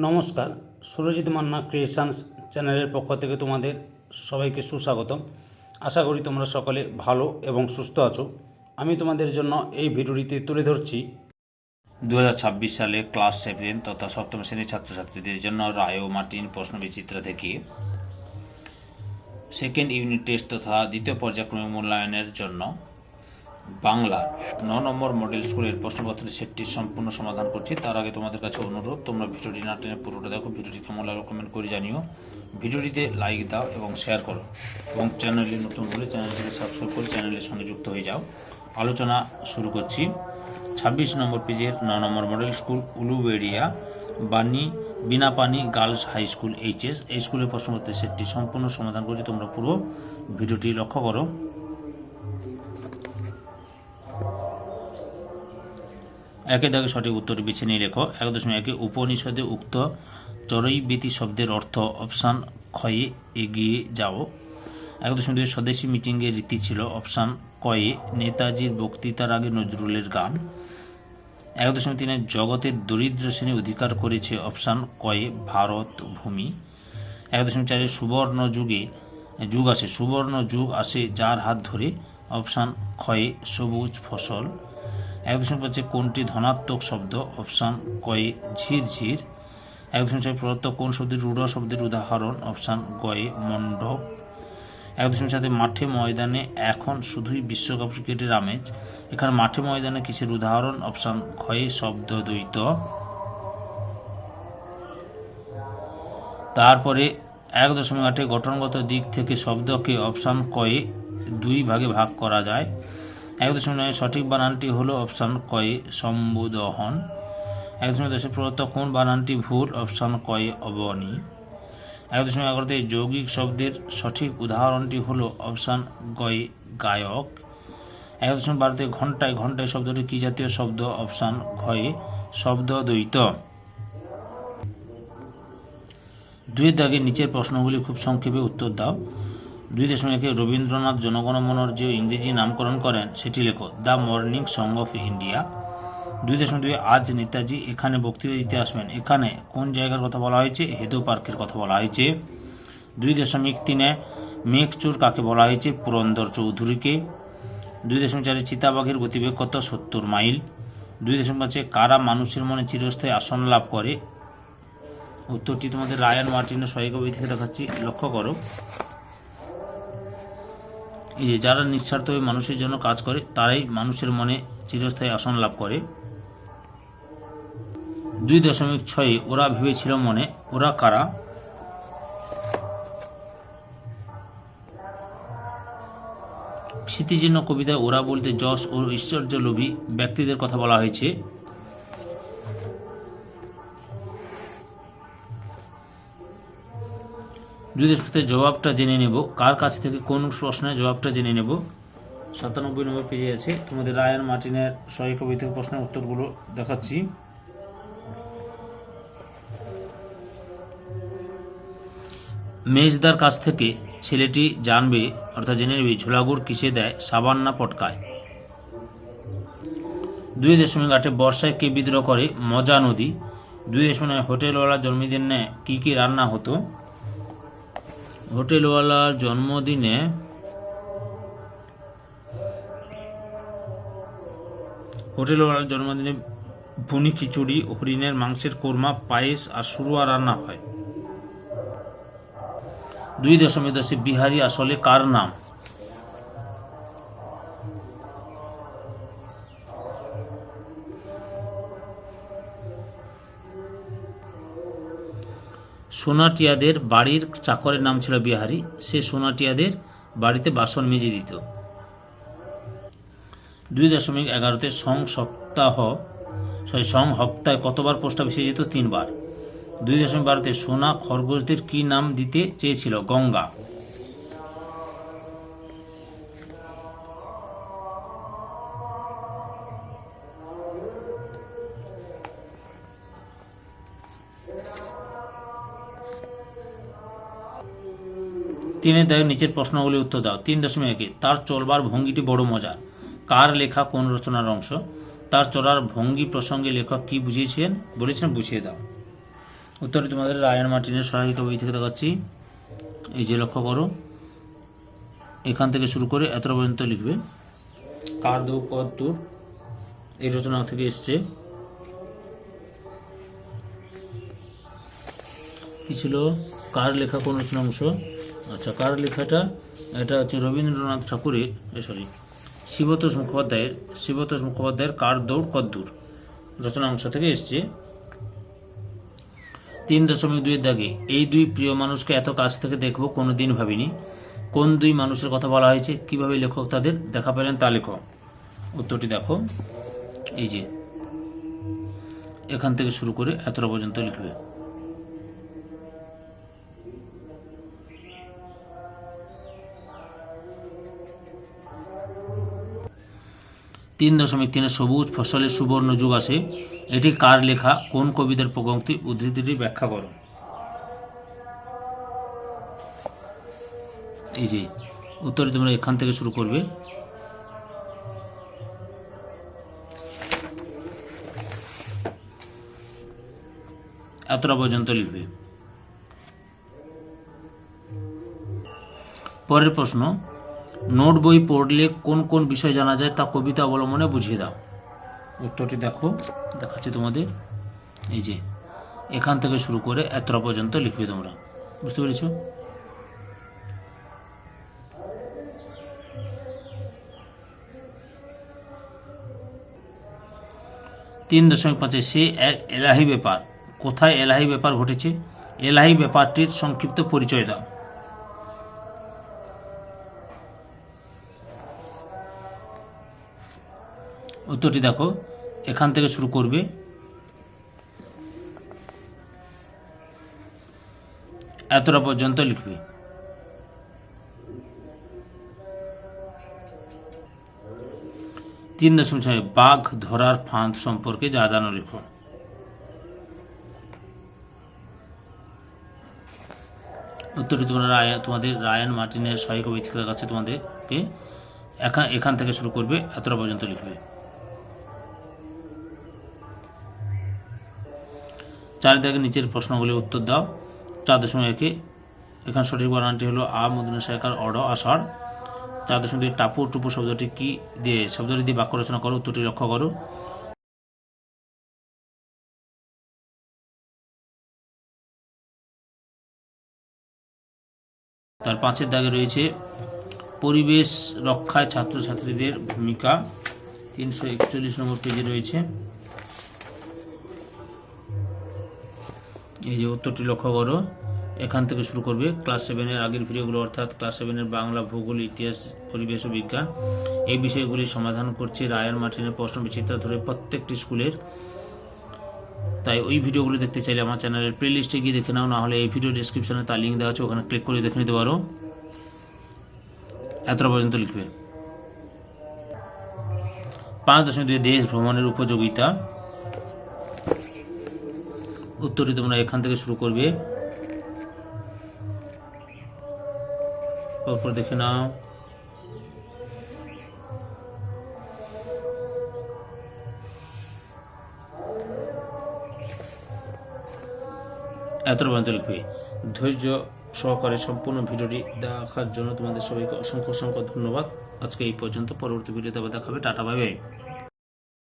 নমস্কার, সুরজিৎ মান্না ক্রিয়েশনস চ্যানেলের পক্ষ থেকে তোমাদের সবাইকে সুস্বাগতম। আশা করি তোমরা সকলে ভালো এবং সুস্থ আছো। আমি তোমাদের জন্য এই ভিডিওটিতে তুলে ধরছি 2026 সালে ক্লাস 7 তথা সপ্তম শ্রেণীর ছাত্রছাত্রীদের জন্য রায় ও মার্টিন প্রশ্নবিচিত্রা থেকে সেকেন্ড ইউনিট টেস্ট তথা দ্বিতীয় পর্যায়ক্রমিক মূল্যায়নের জন্য বাংলার 9 নম্বর মডেল স্কুলের প্রশ্নপত্রের সেটটির সম্পূর্ণ সমাধান করছি। তার আগে তোমাদের কাছে অনুরোধ, তোমরা ভিডিওটি না টেনে পুরোটা দেখো। ভিডিওটি কেমন লাগলো কমেন্ট করে জানিও, ভিডিওটিতে লাইক দাও এবং শেয়ার করো, এবং চ্যানেলে নতুন হলে চ্যানেলটিকে সাবস্ক্রাইব করে চ্যানেলের সঙ্গে যুক্ত হয়ে যাও। আলোচনা শুরু করছি। 26 নম্বর পেজের 9 নম্বর model school Uluberia Binapani girls high school HS, এই স্কুলের প্রশ্নপত্রের সেটটি সম্পূর্ণ সমাধান করছি। তোমরা পুরো ভিডিওটি লক্ষ্য করো। একে দাগে সঠিক উত্তরটি বেছে নিয়ে লেখো। 1.1 উপনিষদে উক্ত চরৈবেতি শব্দের অর্থ অপশান ক্ষয়ে এগিয়ে যাও। 1.2 স্বদেশী মিটিংয়ের রীতি ছিল অপশান কয়ে নেতাজির বক্তৃতার আগে নজরুলের গান। 1.3 জগতের দরিদ্র শ্রেণী অধিকার করেছে অপশান কয়ে ভারত ভূমি। 1.4 সুবর্ণ যুগ আসে যার হাত ধরে অপশান ক্ষয়ে সবুজ ফসল। 1.5 কোনটি ধনাত্মক শব্দ অপশান কয়ে ঝিরঝির। 1.6 প্রদত্ত কোন শব্দের রূঢ় শব্দের উদাহরণ অপশান গয়ে মণ্ডপ। 1.7 মাঠে ময়দানে এখন শুধুই বিশ্বকাপ ক্রিকেটের আমেজ, এখানে মাঠে ময়দানে কিসের উদাহরণ অপশান ক্ষয়ে শব্দ দ্বৈত। তারপরে 1.8 গঠনগত দিক থেকে শব্দকে অপশান কয়ে 2 ভাগে ভাগ করা যায়। 1.9 সঠিক বানানটি হলো অপশান কয়ে সম্বোধন। 1.10 প্রদত্ত কোন বানানটি ভুল অপশান কয়ে অবনী। 1.11 যৌগিক শব্দের সঠিক উদাহরণটি হলো অপশান গয়ে গায়ক। 1.12 ঘন্টায় শব্দটি কি জাতীয় শব্দ অপশান ঘয়ে শব্দ দ্বৈত। 2 দাগে নিচের প্রশ্নগুলি খুব সংক্ষেপে উত্তর দাও। 2.1 রবীন্দ্রনাথ জনগণমনর যে ইংরেজি নামকরণ করেন সেটি লেখো। The morning song of India. 2.2 আজ নেতাজি এখানে বক্তৃতা দিতে আসবেন, এখানে কোন জায়গার কথা বলা হয়েছে হেদু পার্কের কথা বলা হয়েছে। 2.3 মেঘচোর কাকে বলা হয়েছে পুরন্দর চৌধুরীকে। 2.4 চিতাবাঘের গতিবেগ কত 70 মাইল। 2.5 কারা মানুষের মনে চিরস্থায়ী আসন লাভ করে, উত্তরটি তোমাদের রায়ান মার্টিনের সহায়িকা বই থেকে দেখাচ্ছি, লক্ষ্য করো। এই যে যারা নিঃস্বার্থভাবে মানুষের জন্য কাজ করে তারাই মানুষের মনে চিরস্থায়ী আসন লাভ করে। 2.6 ওরা ভেবেছিল মনে, ওরা কারা। স্মৃতিচিহ্ন কবিতায় ওরা বলতে যশ ও ঐশ্বর্যলোভী ব্যক্তিদের কথা বলা হয়েছে। 2.7 জবাবটা জেনে নেব, কার কাছ থেকে কোন প্রশ্নের জবাবটা জেনে নেব। 97 নম্বর পেজে আছে, তোমাদের রায়ান মার্টিনের সহায়িকা বই থেকে প্রশ্নের উত্তরগুলো দেখাচ্ছি। মেজদার কাছ থেকে ছেলেটি জেনে নেবে ঝোলাগুড় কিসে দেয় সাবান না পটকায়। 2.8 বর্ষায় কে বিদ্রোহ করে মজা নদী। 2.9 হোটেলওয়ালার জন্মদিনে কি রান্না হতো। হোটেলওয়ালার জন্মদিনে ভুনি খিচুড়ি, হরিণের মাংসের কোরমা, পায়েস আর সুরুয়া রান্না হয়। 2.10 বিহারি আসলে কার নাম। সোনাটিয়াদের বাড়ির চাকরের নাম ছিল বিহারি, সে সোনাটিয়াদের বাড়িতে বাসন মেজে দিত। 2.11 সং হপ্তায় কতবার পোস্ট অফিসে যেত 3 বার। 2.12 সোনা খরগোশদের কি নাম দিতে চেয়েছিল গঙ্গা। 3 দাগের নিচের প্রশ্নগুলি উত্তর দাও। 3.1 তার চলবার ভঙ্গিটি বড় মজার, কার লেখা কোন রচনার অংশ। তার চলার ভঙ্গি প্রসঙ্গে লেখক কি বলেছেন বুঝিয়ে দাও। উত্তরে তোমাদের রায়ান মার্টিনের সহায়িকা বই থেকে দেখাচ্ছি। এই যে লক্ষ্য করো, এখান থেকে শুরু করে এতটা পর্যন্ত লিখবে। কার দৌ পদ দূর এই রচনা থেকে এসছে। কি ছিল, কার লেখা কোন রচনা অংশ? আচ্ছা, কার লেখাটা এটা হচ্ছে রবীন্দ্রনাথ ঠাকুরের, শিবতোষ মুখোপাধ্যায়ের কার দৌড় কদ্দূর রচনা অংশ থেকে এসছে। 3.2 দাগে, এই দুই প্রিয় মানুষকে এত কাছ থেকে দেখবো কোনোদিন ভাবিনি। কোন দুই মানুষের কথা বলা হয়েছে, কিভাবে লেখক তাদের দেখা পেলেন তা লেখো। উত্তরটি দেখো, এই যে এখান থেকে শুরু করে এতটা পর্যন্ত লিখবে। 3.3 সবুজ ফসলের সুবর্ণ যুগ আসে, এটি কার লেখা, কোন কবিদের পঙ্ক্তি, উদ্ধৃতিটি ব্যাখ্যা করো। এই যে উত্তরে তোমরা এখান থেকে শুরু করবে। এতটা পর্যন্ত লিখবে। পরের প্রশ্ন, নোট বই পড়লে কোন কোন বিষয় জানা যায় তা কবিতা অবলম্বনে বুঝিয়ে দাও। উত্তরটি দেখো, দেখাচ্ছি তোমাদের। এই যে এখান থেকে শুরু করে এতটা পর্যন্ত লিখবে তোমরা। বুঝতে পেরেছো? তিন 3.5 সে এক এলাহি ব্যাপার, কোথায় এলাহি ব্যাপার ঘটেছে, এলাহি ব্যাপারটির সংক্ষিপ্ত পরিচয় দাও। উত্তরটি দেখো, এখান থেকে শুরু করবে। এতটা পর্যন্ত লিখবে। 3.6 বাঘ ধরার ফাঁদ সম্পর্কে যা জানো লেখো। উত্তরটি তোমরা তোমাদের রায়ান মার্টিনের সহায়িকা বই থেকে দেখাচ্ছে তোমাদেরকে। এখান থেকে শুরু করবে, এতটা পর্যন্ত লিখবে। 4 দাগের নিচের প্রশ্নগুলির উত্তর দাও। 4.1 এখানে সঠিক বানানটি হলো আ মুদ্রণ সায়কার অড আষাঢ়। 4.2 টাপু টুপু শব্দটি কি দিয়ে বাক্য রচনা করো। উত্তরটি লক্ষ্য করো। তার 5 দাগে রয়েছে পরিবেশ রক্ষায় ছাত্রছাত্রীদের ভূমিকা। 341 নম্বর পেজে রয়েছে। এই যে উত্তরটি লক্ষ্য করো, এখান থেকে শুরু করবে। ক্লাস 7-এর আগের ভিডিওগুলো, অর্থাৎ ক্লাস 7-এর বাংলা, ভূগোল, ইতিহাস, পরিবেশ ও বিজ্ঞান, এই বিষয়গুলি সমাধান করছে রায়ান মার্টিনের প্রশ্ন বিচিত্রা ধরে প্রত্যেকটি স্কুলের। তাই ওই ভিডিওগুলো দেখতে চাইলে আমার চ্যানেলের প্লে লিস্টে গিয়ে দেখে নাও, না হলে এই ভিডিও ডিসক্রিপশনে তার লিঙ্ক দেওয়া আছে, ওখানে ক্লিক করে দেখে নিতে পারো। এতটা পর্যন্ত লিখবে। 5.2 দেশ ভ্রমণের উপযোগিতা। উত্তরটি তোমরা এখান থেকে শুরু করবে। পরপর দেখে নাও। এতটা পর্যন্ত লিখবে। ধৈর্য সহকারে সম্পূর্ণ ভিডিওটি দেখার জন্য তোমাদের সবাইকে অসংখ্য অসংখ্য ধন্যবাদ। আজকে এই পর্যন্ত, পরবর্তী ভিডিওতে আবার দেখাবে। Tata, bye bye.